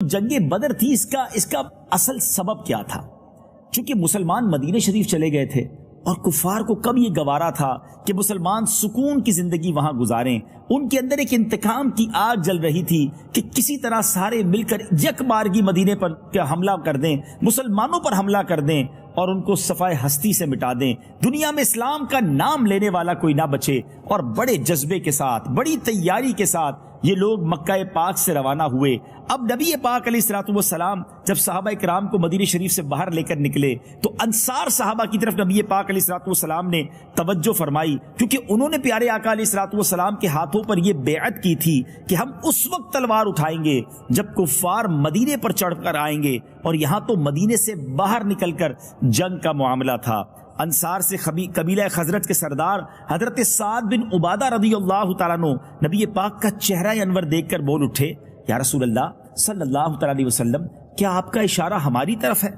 جنگ بدر تھی، اس کا اصل سبب کیا تھا؟ چونکہ مسلمان مدینہ شریف چلے گئے تھے اور کفار کو کب یہ گوارا تھا کہ مسلمان سکون کی زندگی وہاں گزاریں. ان کے اندر ایک انتقام کی آگ جل رہی تھی کہ کسی طرح سارے مل کر یک بارگی مدینے پر حملہ کر دیں، مسلمانوں پر حملہ کر دیں اور ان کو صفائے ہستی سے مٹا دیں. دنیا میں اسلام کا نام لینے والا کوئی نہ بچے. اور بڑے جذبے کے ساتھ، بڑی تیاری کے ساتھ یہ لوگ مکہ پاک سے روانہ ہوئے. اب نبی پاک علیہ الصلوۃ والسلام جب صحابہ کرام کو مدینہ شریف سے باہر لے کر نکلے تو انصار صحابہ کی طرف نبی پاک علیہ الصلوۃ والسلام نے توجہ فرمائی، کیونکہ انہوں نے پیارے آقا علیہ الصلوۃ والسلام کے ہاتھوں پر یہ بیعت کی تھی کہ ہم اس وقت تلوار اٹھائیں گے جب کفار مدینے پر چڑھ کر آئیں گے. اور یہاں تو مدینے سے باہر نکل کر جنگ کا معاملہ تھا. انصار سے قبیلہ خزرج کے سردار حضرت سعد بن عبادہ رضی اللہ تعالیٰ عنہ نبی پاک کا چہرہ انور دیکھ کر بول اٹھے، یا رسول اللہ صلی اللہ تعالیٰ علیہ وسلم، کیا آپ کا اشارہ ہماری طرف ہے؟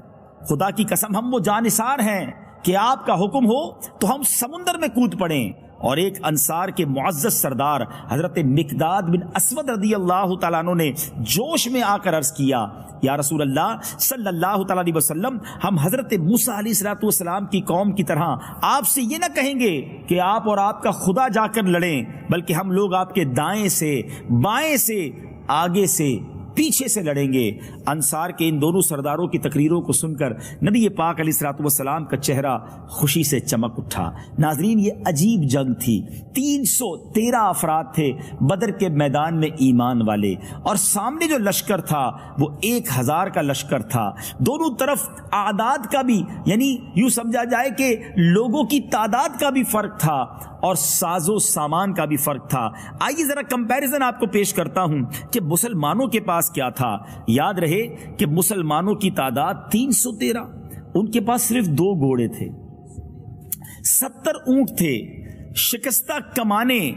خدا کی قسم ہم وہ جانثار ہیں کہ آپ کا حکم ہو تو ہم سمندر میں کود پڑیں. اور ایک انصار کے معزز سردار حضرت مقداد بن اسود رضی اللہ تعالیٰ عنہ نے جوش میں آ کر عرض کیا، یا رسول اللہ صلی اللہ تعالیٰ علیہ وسلم، ہم حضرت موسیٰ علیہ الصلوۃ والسلام کی قوم کی طرح آپ سے یہ نہ کہیں گے کہ آپ اور آپ کا خدا جا کر لڑیں، بلکہ ہم لوگ آپ کے دائیں سے، بائیں سے، آگے سے، پیچھے سے لڑیں گے. انصار کے ان دونوں سرداروں کی تقریروں کو سن کر نبی پاک علیہ الصلوۃ والسلام کا چہرہ خوشی سے چمک اٹھا. ناظرین، یہ عجیب جنگ تھی. 313 افراد تھے بدر کے میدان میں ایمان والے، اور سامنے جو لشکر تھا وہ 1000 کا لشکر تھا. دونوں طرف اعداد کا بھی، یعنی یوں سمجھا جائے کہ لوگوں کی تعداد کا بھی فرق تھا اور ساز و سامان کا بھی فرق تھا. آئیے ذرا کمپیریزن آپ کو پیش کرتا ہوں کہ مسلمانوں کے پاس کیا تھا. یاد رہے کہ مسلمانوں کی تعداد 313، ان کے پاس صرف 2 گھوڑے تھے، 70 اونٹ تھے، شکستہ کمانیں،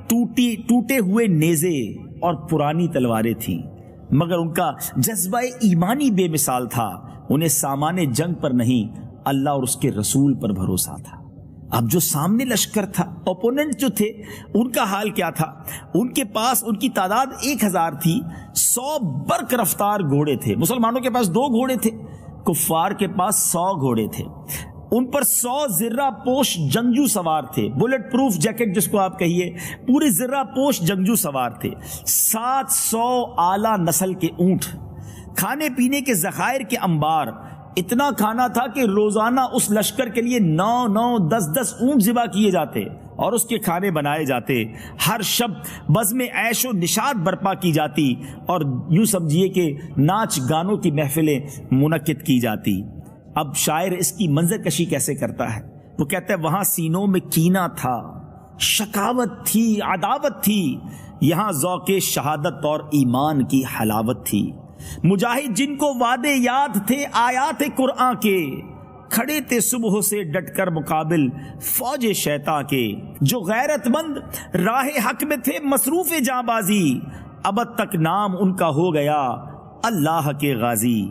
ٹوٹے ہوئے نیزے اور پرانی تلواریں تھیں. مگر ان کا جذبہ ایمانی بے مثال تھا. انہیں سامان جنگ پر نہیں، اللہ اور اس کے رسول پر بھروسہ تھا. اب جو سامنے لشکر تھا، اوپوننٹ جو تھے، ان کا حال کیا تھا؟ ان کے پاس، ان کی تعداد 1000 تھی، 100 برق رفتار گھوڑے تھے. مسلمانوں کے پاس 2 گھوڑے تھے، کفار کے پاس 100 گھوڑے تھے. ان پر 100 زرہ پوش جنگجو سوار تھے، بلٹ پروف جیکٹ جس کو آپ کہیے، پورے زرہ پوش جنگجو سوار تھے. 700 اعلیٰ نسل کے اونٹ، کھانے پینے کے ذخائر کے انبار. اتنا کھانا تھا کہ روزانہ اس لشکر کے لیے 9 10 اونٹ ذبح کیے جاتے اور اس کے کھانے بنائے جاتے. ہر شب بزم عیش و نشاط برپا کی جاتی اور یوں سمجھیے کہ ناچ گانوں کی محفلیں منعقد کی جاتی. اب شاعر اس کی منظر کشی کیسے کرتا ہے؟ وہ کہتا ہے، وہاں سینوں میں کینہ تھا، شکاوت تھی، عداوت تھی، یہاں ذوق شہادت اور ایمان کی حلاوت تھی. مجاہد جن کو وعدے یاد تھے آیات قرآن کے، کھڑے تھے صبح سے ڈٹ کر مقابل فوج شیطان کے. جو غیرت مند راہ حق میں تھے مصروف جاں بازی، ابد تک نام ان کا ہو گیا اللہ کے غازی.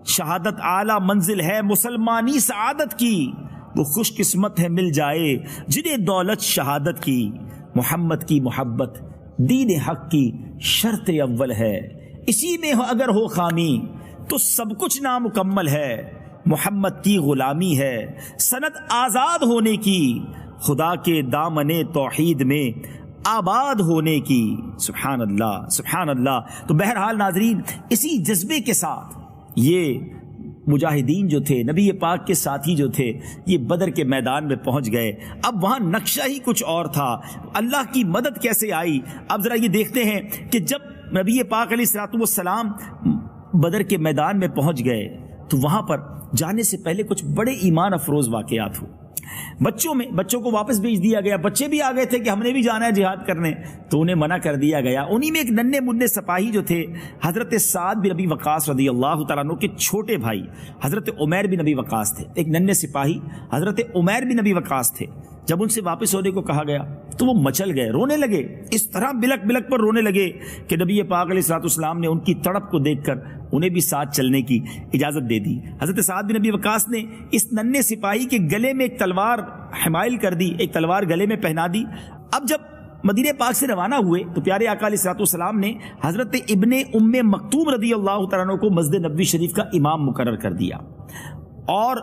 شہادت اعلیٰ منزل ہے مسلمانی سعادت کی، وہ خوش قسمت ہے مل جائے جنہیں دولت شہادت کی. محمد کی محبت دین حق کی شرط اول ہے، اسی میں اگر ہو خامی تو سب کچھ نامکمل ہے. محمد کی غلامی ہے سند آزاد ہونے کی، خدا کے دامن توحید میں آباد ہونے کی. سبحان اللہ، سبحان اللہ. تو بہرحال ناظرین، اسی جذبے کے ساتھ یہ مجاہدین جو تھے، نبی پاک کے ساتھی جو تھے، یہ بدر کے میدان میں پہنچ گئے. اب وہاں نقشہ ہی کچھ اور تھا. اللہ کی مدد کیسے آئی؟ اب ذرا یہ دیکھتے ہیں کہ جب نبی پاک علیہ الصلوۃ والسلام بدر کے میدان میں پہنچ گئے تو وہاں پر جانے سے پہلے کچھ بڑے ایمان افروز واقعات ہوئے. بچوں کو واپس بھیج دیا گیا. بچے بھی آ گئے تھے کہ ہم نے بھی جانا ہے جہاد کرنے، تو انہیں منع کر دیا گیا. انہی میں ایک ننھے منھے سپاہی جو تھے، حضرت سعد بن ابی وقاص رضی اللہ تعالیٰ عنہ کے چھوٹے بھائی حضرت عمیر بن ابی وقاص تھے. ایک ننھے سپاہی حضرت عمیر بن ابی وقاص تھے. جب ان سے واپس ہونے کو کہا گیا تو وہ مچل گئے، رونے لگے. اس طرح بلک بلک پر رونے لگے کہ نبی پاک علیہ الصلوۃ والسلام نے ان کی تڑپ کو دیکھ کر انہیں بھی ساتھ چلنے کی اجازت دے دی. حضرت سعد بن ابی وقاص نے اس ننھے سپاہی کے گلے میں ایک تلوار حمائل کر دی، ایک تلوار گلے میں پہنا دی. اب جب مدینہ پاک سے روانہ ہوئے تو پیارے آقا علیہ الصلوۃ والسلام نے حضرت ابن ام مکتوم رضی اللہ تعالیٰ عنہ کو مسجد نبوی شریف کا امام مقرر کر دیا. اور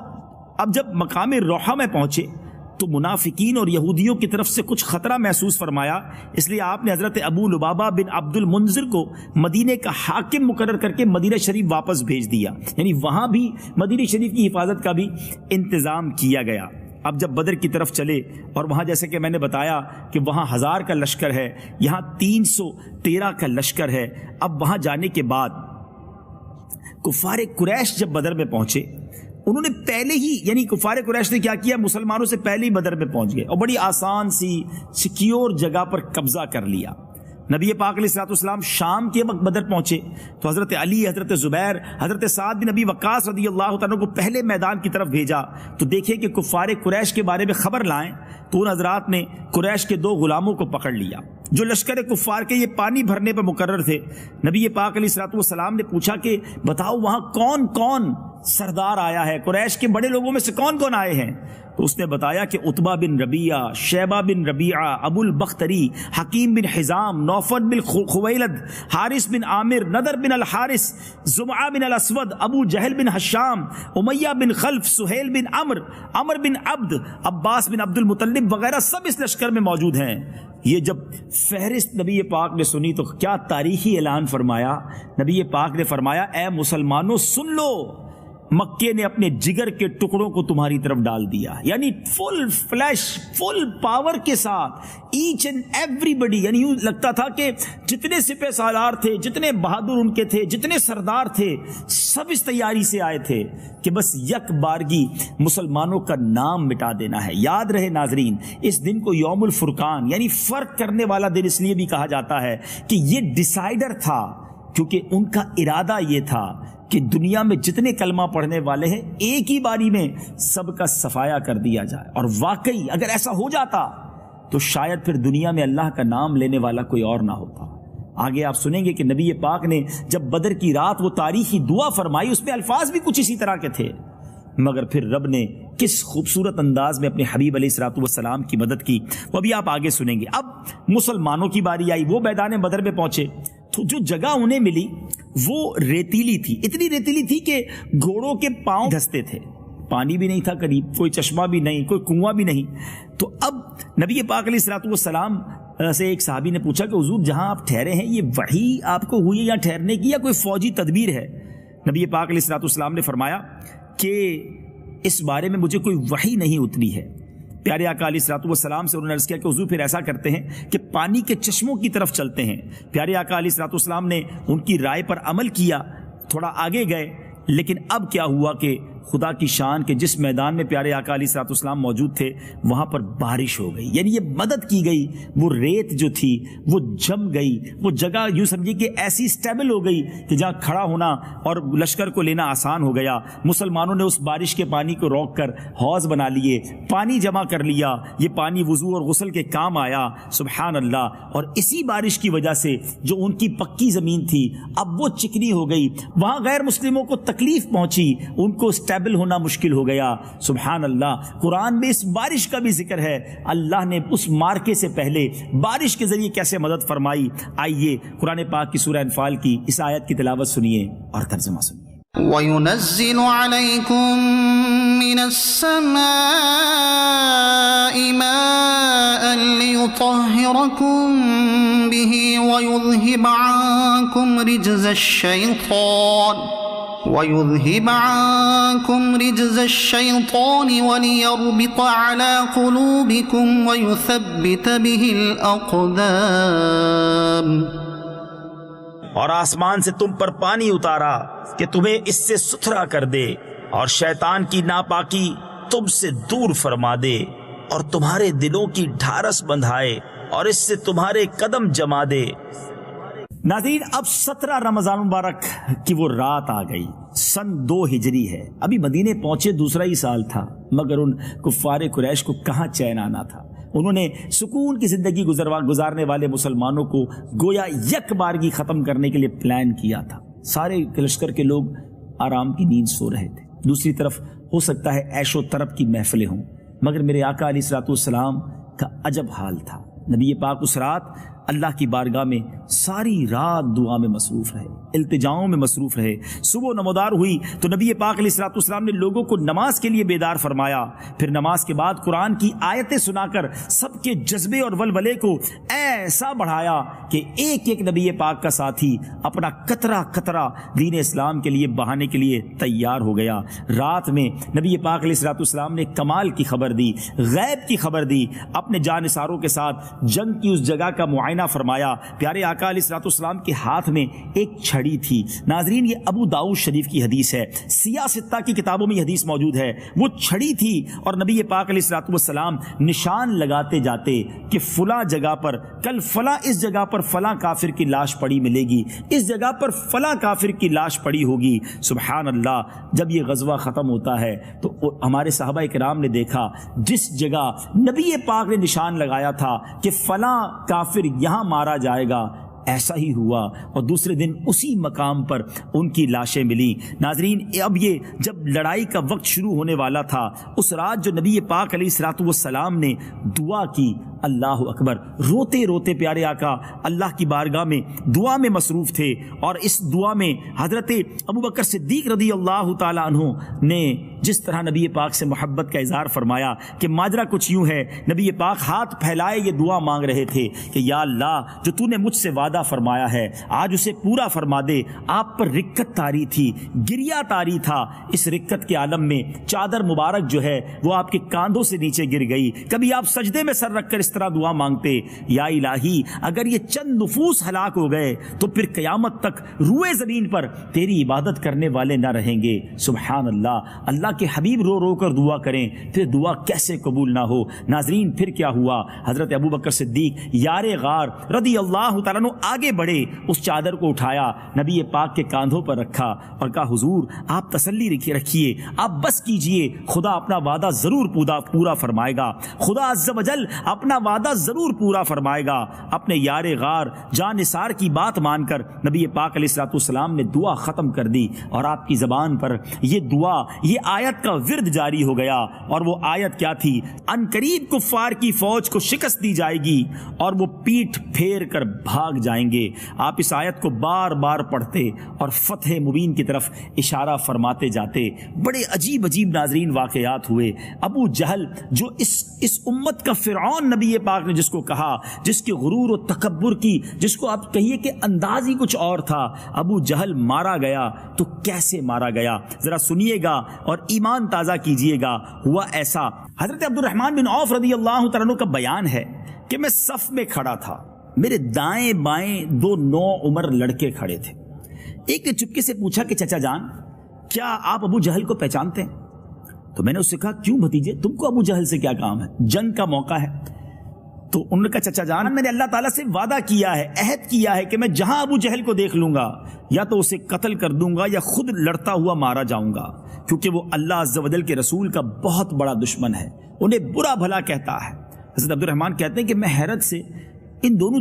اب جب مقام روحہ میں پہنچے تو منافقین اور یہودیوں کی طرف سے کچھ خطرہ محسوس فرمایا، اس لیے آپ نے حضرت ابو لبابہ بن عبد المنذر کو مدینے کا حاکم مقرر کر کے مدینہ شریف واپس بھیج دیا. یعنی وہاں بھی مدینہ شریف کی حفاظت کا بھی انتظام کیا گیا. اب جب بدر کی طرف چلے اور وہاں جیسے کہ میں نے بتایا کہ وہاں 1000 کا لشکر ہے، یہاں 313 کا لشکر ہے. اب وہاں جانے کے بعد کفار قریش جب بدر میں پہنچے، انہوں نے پہلے ہی یعنی کفار قریش نے کیا کیا، مسلمانوں سے پہلے ہی بدر میں پہنچ گئے اور بڑی آسان سی سیکیور جگہ پر قبضہ کر لیا. نبی پاک علیہ الصلوۃ والسلام شام کے وقت بدر پہنچے تو حضرت علی، حضرت زبیر، حضرت سعد بن ابی وقاص رضی اللہ تعالیٰ کو پہلے میدان کی طرف بھیجا تو دیکھے کہ کفار قریش کے بارے میں خبر لائیں. تو ان حضرات نے قریش کے 2 غلاموں کو پکڑ لیا جو لشکر کفار کے یہ پانی بھرنے پر مقرر تھے. نبی پاک علیہ الصلوۃ والسلام نے پوچھا کہ بتاؤ وہاں کون کون سردار آیا ہے، قریش کے بڑے لوگوں میں سے کون کون آئے ہیں؟ تو اس نے بتایا کہ عتبہ بن ربیعہ، شیبہ بن ربیعہ، ابو البختری، حکیم بن حزام، نوفل بن خویلد، حارث بن عامر، نضر بن الحارث، زمعہ بن الاسود، ابو جہل بن حشام، امیہ بن خلف، سہیل بن عمر بن عبد، عباس بن عبد المطلب وغیرہ سب اس لشکر میں موجود ہیں. یہ جب فہرست نبی پاک نے سنی تو کیا تاریخی اعلان فرمایا. نبی پاک نے فرمایا اے مسلمانوں سن لو، مکے نے اپنے جگر کے ٹکڑوں کو تمہاری طرف ڈال دیا. یعنی فل فلیش، فل پاور کے ساتھ ایچ اینڈ ایوری بڈی، یعنی یوں لگتا تھا کہ جتنے سپہ سالار تھے، جتنے بہادر ان کے تھے، جتنے سردار تھے، سب اس تیاری سے آئے تھے کہ بس یک بارگی مسلمانوں کا نام مٹا دینا ہے. یاد رہے ناظرین، اس دن کو یوم الفرقان یعنی فرق کرنے والا دن اس لیے بھی کہا جاتا ہے کہ یہ ڈیسائیڈر تھا، کیونکہ ان کا ارادہ یہ تھا کہ دنیا میں جتنے کلمہ پڑھنے والے ہیں ایک ہی باری میں سب کا صفایا کر دیا جائے. اور واقعی اگر ایسا ہو جاتا تو شاید پھر دنیا میں اللہ کا نام لینے والا کوئی اور نہ ہوتا. آگے آپ سنیں گے کہ نبی پاک نے جب بدر کی رات وہ تاریخی دعا فرمائی، اس میں الفاظ بھی کچھ اسی طرح کے تھے، مگر پھر رب نے کس خوبصورت انداز میں اپنے حبیب علیہ الصلوۃ والسلام کی مدد کی، وہ بھی آپ آگے سنیں گے. اب مسلمانوں کی باری آئی، وہ میدان بدر میں پہنچے تو جو جگہ انہیں ملی وہ ریتیلی تھی، اتنی ریتیلی تھی کہ گھوڑوں کے پاؤں دھستے تھے. پانی بھی نہیں تھا قریب، کوئی چشمہ بھی نہیں، کوئی کنواں بھی نہیں. تو اب نبی پاک علیہ الصلوۃ والسلام سے ایک صحابی نے پوچھا کہ حضور جہاں آپ ٹھہرے ہیں یہ وحی آپ کو ہوئی ہے یا ٹھہرنے کی یا کوئی فوجی تدبیر ہے؟ نبی پاک علیہ الصلوۃ والسلام نے فرمایا کہ اس بارے میں مجھے کوئی وحی نہیں اتری ہے. پیارے آقا علیہ الصلوۃ والسلام سے انہوں نے عرض کیا کہ حضور پھر ایسا کرتے ہیں کہ پانی کے چشموں کی طرف چلتے ہیں. پیارے آقا علیہ الصلوۃ والسلام نے ان کی رائے پر عمل کیا، تھوڑا آگے گئے. لیکن اب کیا ہوا کہ خدا کی شان کے جس میدان میں پیارے آقا علیہ الصلوۃ والسلام موجود تھے وہاں پر بارش ہو گئی. یعنی یہ مدد کی گئی، وہ ریت جو تھی وہ جم گئی، وہ جگہ یوں سمجھیے کہ ایسی سٹیبل ہو گئی کہ جہاں کھڑا ہونا اور لشکر کو لینا آسان ہو گیا. مسلمانوں نے اس بارش کے پانی کو روک کر حوض بنا لیے، پانی جمع کر لیا. یہ پانی وضو اور غسل کے کام آیا. سبحان اللہ. اور اسی بارش کی وجہ سے جو ان کی پکی زمین تھی اب وہ چکنی ہو گئی. وہاں غیر مسلموں کو تکلیف پہنچی، ان کو اسٹیبل ہونا مشکل ہو گیا. سبحان اللہ. قرآن میں اس بارش کا بھی ذکر ہے، اللہ نے اس مارکے سے پہلے بارش کے ذریعے کیسے مدد فرمائی. آئیے قرآن پاک کی سورہ انفال کی اس آیت کی تلاوت سنیے اور ترجمہ سنیے. وَيُنَزِّلُ عَلَيْكُم مِّنَ السَّمَاءِ مَاءً لِّيُطَهِّرَكُم بِهِ وَيُذْهِبَ عَنكُمْ رِجْزَ الشَّيْطَانِ وَلِيَرْبِطَ عَلَى قُلُوبِكُمْ وَيُثَبِّتَ بِهِ الْأَقْدَامَ. اور آسمان سے تم پر پانی اتارا کہ تمہیں اس سے ستھرا کر دے اور شیطان کی ناپاکی تم سے دور فرما دے اور تمہارے دلوں کی ڈھارس بندھائے اور اس سے تمہارے قدم جما دے. ناظرین اب 17 رمضان مبارک کی وہ رات آ گئی. سن 2 ہجری ہے. ابھی مدینے پہنچے دوسرا ہی سال تھا، مگر ان کفار قریش کو کہاں چین آنا تھا. انہوں نے سکون کی زندگی گزارنے والے مسلمانوں کو گویا یک بارگی ختم کرنے کے لیے پلان کیا تھا. سارے لشکر کے لوگ آرام کی نیند سو رہے تھے. دوسری طرف ہو سکتا ہے عیش و طرب کی محفلیں ہوں، مگر میرے آقا علیہ الصلوۃ والسلام کا عجب حال تھا. نبی پاک اس رات اللہ کی بارگاہ میں ساری رات دعا میں مصروف رہے، التجاؤں میں مصروف رہے۔ صبح نمودار ہوئی تو نبی پاک علیہ الصلوۃ والسلام نے لوگوں کو نماز کے لیے بیدار فرمایا، پھر نماز کے بعد قرآن کی آیتیں سنا کر سب کے جذبے اور ولولے کو ایسا بڑھایا کہ ایک ایک نبی پاک کا ساتھی اپنا قطرہ قطرہ دین اسلام کے لیے بہانے کے لیے تیار ہو گیا۔ رات میں نبی پاک علیہ الصلوۃ والسلام نے کمال کی خبر دی، غیب کی خبر دی، اپنے جانثاروں کے ساتھ جنگ کی اس جگہ کا معائنہ فرمایا۔ پیارے آقا علیہ الصلوۃ والسلام کے ہاتھ میں ایک چھڑی تھی۔ ناظرین، یہ ابو داؤد شریف کی حدیث ہے، سیاہ ستہ کی کتابوں میں یہ حدیث موجود ہے۔ وہ چھڑی تھی اور نبی پاک علیہ الصلوۃ والسلام نشان لگاتے جاتے کہ فلاں جگہ پر کل فلاں اس جگہ پر فلاں کافر کی لاش پڑی ملے گی، اس جگہ پر فلاں کافر کی لاش پڑی ہوگی۔ سبحان اللہ، جب یہ غزوہ ختم ہوتا ہے تو ہمارے صحابہ کرام نے دیکھا جس جگہ نبی پاک نے نشان لگایا تھا کہ فلاں کافر یہاں مارا جائے گا، ایسا ہی ہوا اور دوسرے دن اسی مقام پر ان کی لاشیں ملی۔ ناظرین، اب یہ جب لڑائی کا وقت شروع ہونے والا تھا، اس رات جو نبی پاک علیہ الصلوۃ والسلام نے دعا کی، اللہ اکبر، روتے روتے پیارے آقا اللہ کی بارگاہ میں دعا میں مصروف تھے، اور اس دعا میں حضرت ابوبکر صدیق رضی اللہ تعالی عنہ نے جس طرح نبی پاک سے محبت کا اظہار فرمایا کہ ماجرا کچھ یوں ہے، نبی پاک ہاتھ پھیلائے یہ دعا مانگ رہے تھے کہ یا اللہ، جو تو نے مجھ سے وعدہ فرمایا ہے آج اسے پورا فرما دے۔ آپ پر رکت طاری تھی، گریا طاری تھا، اس رکت کے عالم میں چادر مبارک جو ہے وہ آپ کے کاندھوں سے نیچے گر گئی۔ کبھی آپ سجدے میں سر رکھ کر اس طرح دعا مانگتے، یا الہی، اگر یہ چند نفوس ہلاک ہو گئے تو پھر قیامت تک روئے زمین پر تیری عبادت کرنے والے نہ رہیں گے۔ سبحان اللہ، اللہ کے حبیب رو رو کر دعا کریں پھر دعا کیسے قبول نہ ہو۔ ناظرین، پھر کیا ہوا؟ حضرت ابوبکر صدیق یار غار رضی اللہ تعالیٰ عنہ آگے بڑھے، اس چادر کو اٹھایا، نبی پاک کے کاندھوں پر رکھا اور کہا حضور آپ تسلی رکھیے، آپ بس کیجئے، خدا اپنا وعدہ ضرور پورا فرمائے گا، خدا عز و جل اپنا وعدہ ضرور پورا فرمائے گا۔ اپنے یار غار جان نثار کی بات مان کر نبی پاک علیہ الصلوۃ والسلام نے دعا ختم کر دی، اور آپ کی زبان پر یہ دعا، یہ آیت کا ورد جاری ہو گیا۔ اور وہ آیت کیا تھی؟ ان قریب کفار کی فوج کو شکست دی جائے گی اور وہ پیٹھ پھیر کر بھاگ جائیں گے۔ آپ اس آیت کو بار بار پڑھتے اور فتح مبین کی طرف اشارہ فرماتے جاتے۔ بڑے عجیب عجیب ناظرین واقعات ہوئے۔ ابو جہل جو اس امت کا فرعون نبی پاک نے جس کو کہا، جس کے غرور و تکبر کی، جس کو آپ کہیے کہ انداز ہی کچھ اور تھا، ابو جہل مارا گیا تو کیسے مارا گیا؟ ذرا سنیے گا اور ایمان تازہ کیجئے گا۔ ہوا ایسا، حضرت عبد الرحمن بن عوف رضی اللہ تعالیٰ عنہ کا بیان ہے کہ میں صف میں کھڑا تھا، میرے دائیں بائیں دو نوعمر لڑکے کھڑے تھے۔ ایک نے چپکے سے پوچھا کہ چچا جان، کیا آپ ابو جہل کو پہچانتے ہیں؟ تو میں نے اس سے کہا کیوں بھتیجے، تم کو ابو جہل سے کیا کام ہے، جنگ کا موقع ہے۔ تو انہوں نے کہا چچا جان، میں نے اللہ تعالیٰ سے وعدہ کیا ہے، عہد کیا ہے کہ میں جہاں ابو جہل کو دیکھ لوں گا یا تو اسے قتل کر دوں گا یا خود لڑتا ہوا مارا جاؤں گا، کیونکہ وہ اللہ عز و جل کے رسول کا بہت بڑا دشمن ہے، انہیں برا بھلا کہتا ہے۔ حضرت عبد الرحمن کہتے ہیں کہ میں حیرت سے ان دونوں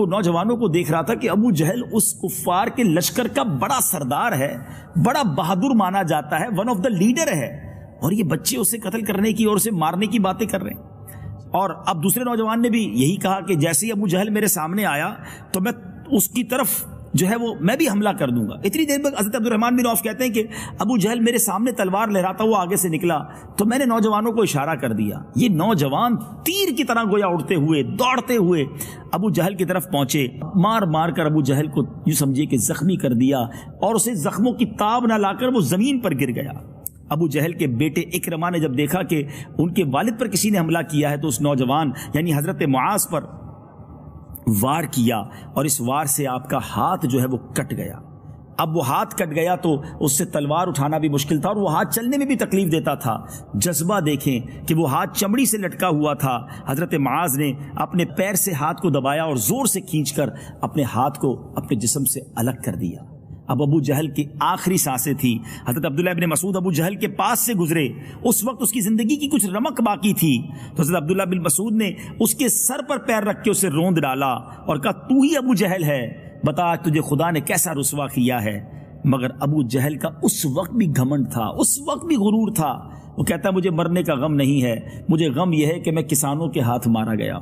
نوجوانوں کو دیکھ رہا تھا کہ ابو جہل اس کفار کے لشکر کا بڑا سردار ہے، بڑا بہادر مانا جاتا ہے، ون آف دا لیڈر ہے، اور یہ بچے اسے قتل کرنے کی اور اسے مارنے کی باتیں کر رہے ہیں۔ اور اب دوسرے نوجوان نے بھی یہی کہا کہ جیسے ہی ابو جہل میرے سامنے آیا تو میں اس کی طرف جو ہے وہ میں بھی حملہ کر دوں گا۔ اتنی دیر میں حضرت عبد الرحمن بن عوف کہتے ہیں کہ ابو جہل میرے سامنے تلوار لہراتا ہوا آگے سے نکلا تو میں نے نوجوانوں کو اشارہ کر دیا، یہ نوجوان تیر کی طرح گویا اڑتے ہوئے دوڑتے ہوئے ابو جہل کی طرف پہنچے، مار مار کر ابو جہل کو یوں سمجھے کہ زخمی کر دیا اور اسے زخموں کی تاب نہ لا کر وہ زمین پر گر گیا۔ ابو جہل کے بیٹے اکرمہ نے جب دیکھا کہ ان کے والد پر کسی نے حملہ کیا ہے تو اس نوجوان یعنی حضرت معاذ پر وار کیا اور اس وار سے آپ کا ہاتھ جو ہے وہ کٹ گیا۔ اب وہ ہاتھ کٹ گیا تو اس سے تلوار اٹھانا بھی مشکل تھا اور وہ ہاتھ چلنے میں بھی تکلیف دیتا تھا۔ جذبہ دیکھیں کہ وہ ہاتھ چمڑی سے لٹکا ہوا تھا۔ حضرت معاذ نے اپنے پیر سے ہاتھ کو دبایا اور زور سے کھینچ کر اپنے ہاتھ کو اپنے جسم سے الگ کر دیا۔ اب ابو جہل کی آخری سانسیں تھی۔ حضرت عبداللہ ابن مسعود ابو جہل کے پاس سے گزرے، اس وقت اس کی زندگی کی کچھ رمق باقی تھی، تو حضرت عبداللہ بن مسعود نے اس کے سر پر پیر رکھ کے اسے روند ڈالا اور کہا تو ہی ابو جہل ہے، بتا آج تجھے خدا نے کیسا رسوا کیا ہے۔ مگر ابو جہل کا اس وقت بھی گھمنڈ تھا، اس وقت بھی غرور تھا۔ وہ کہتا مجھے مرنے کا غم نہیں ہے، مجھے غم یہ ہے کہ میں کسانوں کے ہاتھ مارا گیا۔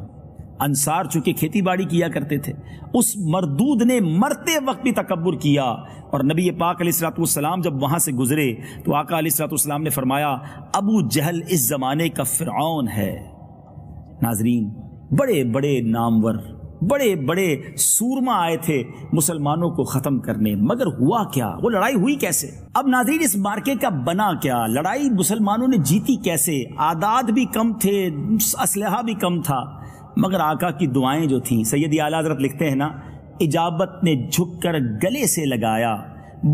انصار چونکہ کھیتی باڑی کیا کرتے تھے، اس مردود نے مرتے وقت بھی تکبر کیا، اور نبی پاک علیہ الصلوۃ والسلام جب وہاں سے گزرے تو آقا علیہ الصلوۃ والسلام نے فرمایا ابو جہل اس زمانے کا فرعون ہے۔ ناظرین، بڑے بڑے نامور، بڑے بڑے سورما آئے تھے مسلمانوں کو ختم کرنے، مگر ہوا کیا؟ وہ لڑائی ہوئی کیسے؟ اب ناظرین، اس مارکے کا بنا کیا؟ لڑائی مسلمانوں نے جیتی کیسے؟ اعداد بھی کم تھے، اسلحہ بھی کم تھا، مگر آقا کی دعائیں جو تھیں، سیدی اعلیٰ حضرت لکھتے ہیں نا، اجابت نے جھک کر گلے سے لگایا،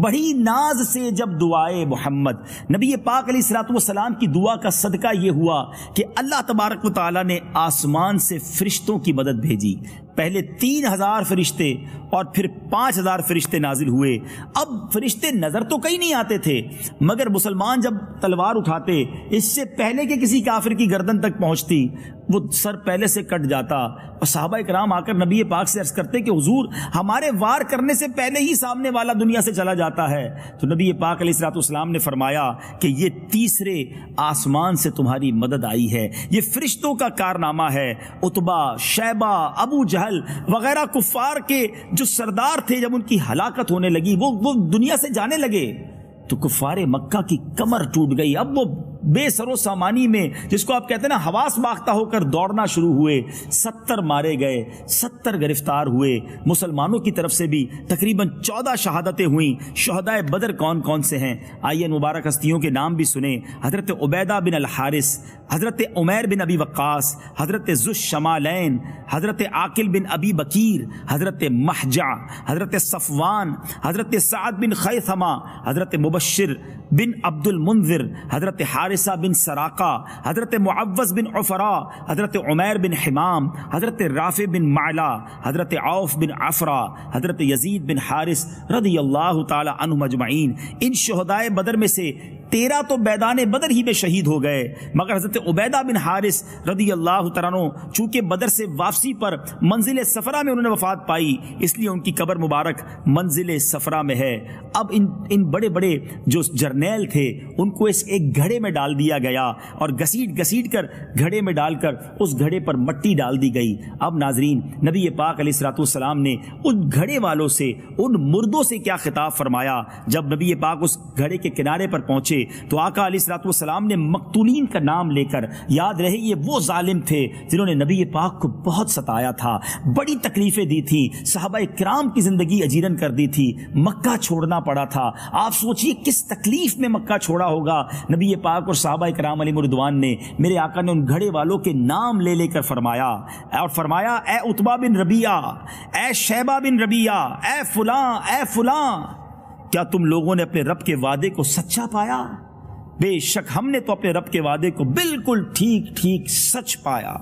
بڑی ناز سے جب دعائے محمد۔ نبی پاک علیہ الصلوۃ والسلام کی دعا کا صدقہ یہ ہوا کہ اللہ تبارک و تعالیٰ نے آسمان سے فرشتوں کی مدد بھیجی۔ پہلے 3000 فرشتے اور پھر 5000 فرشتے نازل ہوئے۔ اب فرشتے نظر تو کہیں نہیں آتے تھے، مگر مسلمان جب تلوار اٹھاتے، اس سے پہلے کہ کسی کافر کی گردن تک پہنچتی وہ سر پہلے سے کٹ جاتا، اور صحابہ کرام آ کر نبی پاک سے عرض کرتے کہ حضور ہمارے وار کرنے سے پہلے ہی سامنے والا دنیا سے چلا جاتا ہے۔ تو نبی پاک علیہ الصلوۃ والسلام نے فرمایا کہ یہ تیسرے آسمان سے تمہاری مدد آئی ہے، یہ فرشتوں کا کارنامہ ہے۔ عتبہ، شیبہ، ابو جہل وغیرہ کفار کے جو سردار تھے، جب ان کی ہلاکت ہونے لگی، وہ دنیا سے جانے لگے، تو کفار مکہ کی کمر ٹوٹ گئی۔ اب وہ بے سر و سامانی میں، جس کو آپ کہتے ہیں نا، حواس باختہ ہو کر دوڑنا شروع ہوئے۔ 70 مارے گئے، 70 گرفتار ہوئے۔ مسلمانوں کی طرف سے بھی تقریباً 14 شہادتیں ہوئیں۔ شہدائے بدر کون کون سے ہیں؟ آئیے مبارک ہستیوں کے نام بھی سنیں۔ حضرت عبیدہ بن الحارث، حضرت عمیر بن ابی وقاص، حضرت ذو الشمالین، حضرت عاقل بن ابی بکیر، حضرت محجع، حضرت صفوان، حضرت سعد بن خیثمہ، حضرت مبشر بن عبد المنذر، حضرت حارثہ بن سراقہ، حضرت معوذ بن عفراء، حضرت عمیر بن حمام، حضرت رافع بن معلا، حضرت عوف بن عفرا، حضرت یزید بن حارث رضی اللہ تعالی عنہم اجمعین۔ ان شہدائے بدر میں سے 13 تو میدان بدر ہی میں شہید ہو گئے، مگر حضرت عبیدہ بن حارث رضی اللہ تعالیٰ عنہ چونکہ بدر سے واپسی پر منزل صفرا میں انہوں نے وفات پائی، اس لیے ان کی قبر مبارک منزل صفرا میں ہے۔ اب ان بڑے بڑے جو جرنیل تھے ان کو اس ایک گھڑے میں ڈال دیا گیا، اور گھسیٹ کر گھڑے میں ڈال کر اس گھڑے پر مٹی ڈال دی گئی۔ اب ناظرین، نبی پاک علیہ الصلوۃ والسلام نے ان گھڑے والوں سے، ان مردوں سے کیا خطاب فرمایا؟ جب نبی پاک اس گھڑے کے کنارے پر پہنچے تو آقا علیہ الصلوۃ والسلام نے مقتولین کا نام لے کر، یاد رہے یہ وہ ظالم تھے جنہوں نے نبی پاک کو بہت ستایا تھا، بڑی تکلیفیں دی تھی، صحابہ کرام کی زندگی اجیرن کر دی تھی، مکہ چھوڑنا پڑا تھا۔ آپ سوچئے کس تکلیف میں مکہ چھوڑا ہوگا نبی پاک اور صحابہ کرام علیہم رضوان نے۔ میرے آقا نے ان گھڑے والوں کے نام لے لے کر فرمایا، اور فرمایا اے عتبہ بن ربیعہ، اے شیبہ بن ربیعہ، اے فلاں، اے فلاں، کیا تم لوگوں نے اپنے رب کے وعدے کو سچا پایا؟ بے شک ہم نے تو اپنے رب کے وعدے کو بالکل ٹھیک سچ پایا۔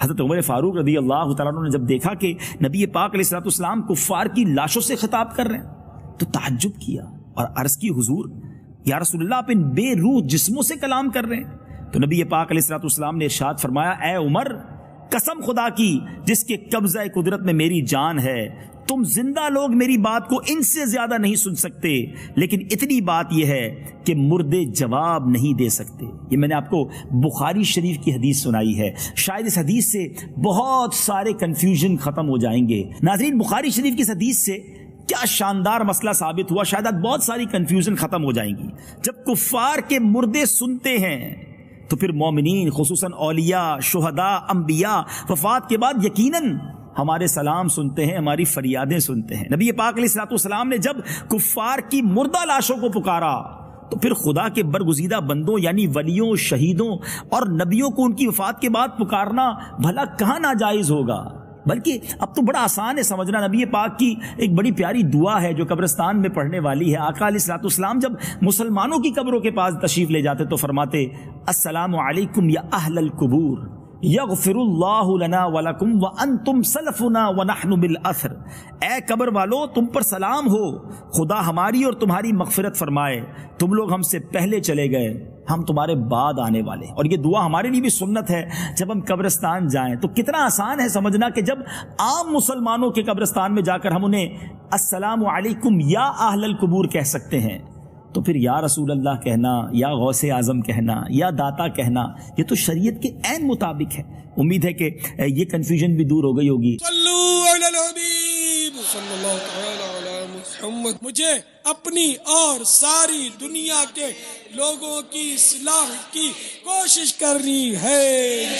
حضرت عمر فاروق رضی اللہ تعالیٰ عنہ نے جب دیکھا کہ نبی پاک علیہ الصلوۃ والسلام کفار کی لاشوں سے خطاب کر رہے ہیں تو تعجب کیا اور عرض کی حضور یا رسول اللہ، آپ ان بے روح جسموں سے کلام کر رہے ہیں؟ تو نبی پاک علیہ الصلوۃ والسلام نے ارشاد فرمایا، اے عمر، قسم خدا کی جس کے قبضہ قدرت میں میری جان ہے، تم زندہ لوگ میری بات کو ان سے زیادہ نہیں سن سکتے، لیکن اتنی بات یہ ہے کہ مردے جواب نہیں دے سکتے۔ یہ میں نے آپ کو بخاری شریف کی حدیث سنائی ہے، شاید اس حدیث سے بہت سارے کنفیوژن ختم ہو جائیں گے۔ ناظرین، بخاری شریف کی اس حدیث سے کیا شاندار مسئلہ ثابت ہوا، شاید بہت ساری کنفیوژن ختم ہو جائیں گی۔ جب کفار کے مردے سنتے ہیں تو پھر مومنین، خصوصاً اولیاء، شہداء، انبیاء وفات کے بعد یقیناً ہمارے سلام سنتے ہیں، ہماری فریادیں سنتے ہیں۔ نبی پاک علیہ الصلوۃ والسلام نے جب کفار کی مردہ لاشوں کو پکارا تو پھر خدا کے برگزیدہ بندوں یعنی ولیوں، شہیدوں اور نبیوں کو ان کی وفات کے بعد پکارنا بھلا کہاں ناجائز ہوگا؟ بلکہ اب تو بڑا آسان ہے سمجھنا۔ نبی پاک کی ایک بڑی پیاری دعا ہے جو قبرستان میں پڑھنے والی ہے۔ آقا علیہ الصلوۃ والسلام جب مسلمانوں کی قبروں کے پاس تشریف لے جاتے تو فرماتے، السلام علیکم یا اہل القبور، یغفر اللہ لنا ولکم وانتم سلفنا ونحن بالاثر۔ اے قبر والو، تم پر سلام ہو، خدا ہماری اور تمہاری مغفرت فرمائے، تم لوگ ہم سے پہلے چلے گئے، ہم تمہارے بعد آنے والے۔ اور یہ دعا ہمارے لیے بھی سنت ہے، جب ہم قبرستان جائیں تو کتنا آسان ہے سمجھنا کہ جب عام مسلمانوں کے قبرستان میں جا کر ہم انہیں السلام علیکم یا اہل القبور کہہ سکتے ہیں، تو پھر یا رسول اللہ کہنا یا غوث اعظم کہنا یا داتا کہنا یہ تو شریعت کے عین مطابق ہے. امید ہے کہ یہ کنفیوژن بھی دور ہو گئی ہوگی. صلو علی الحبیب صلی اللہ تعالی علی محمد. مجھے اپنی اور ساری دنیا کے لوگوں کی اصلاح کی کوشش کرنی ہے.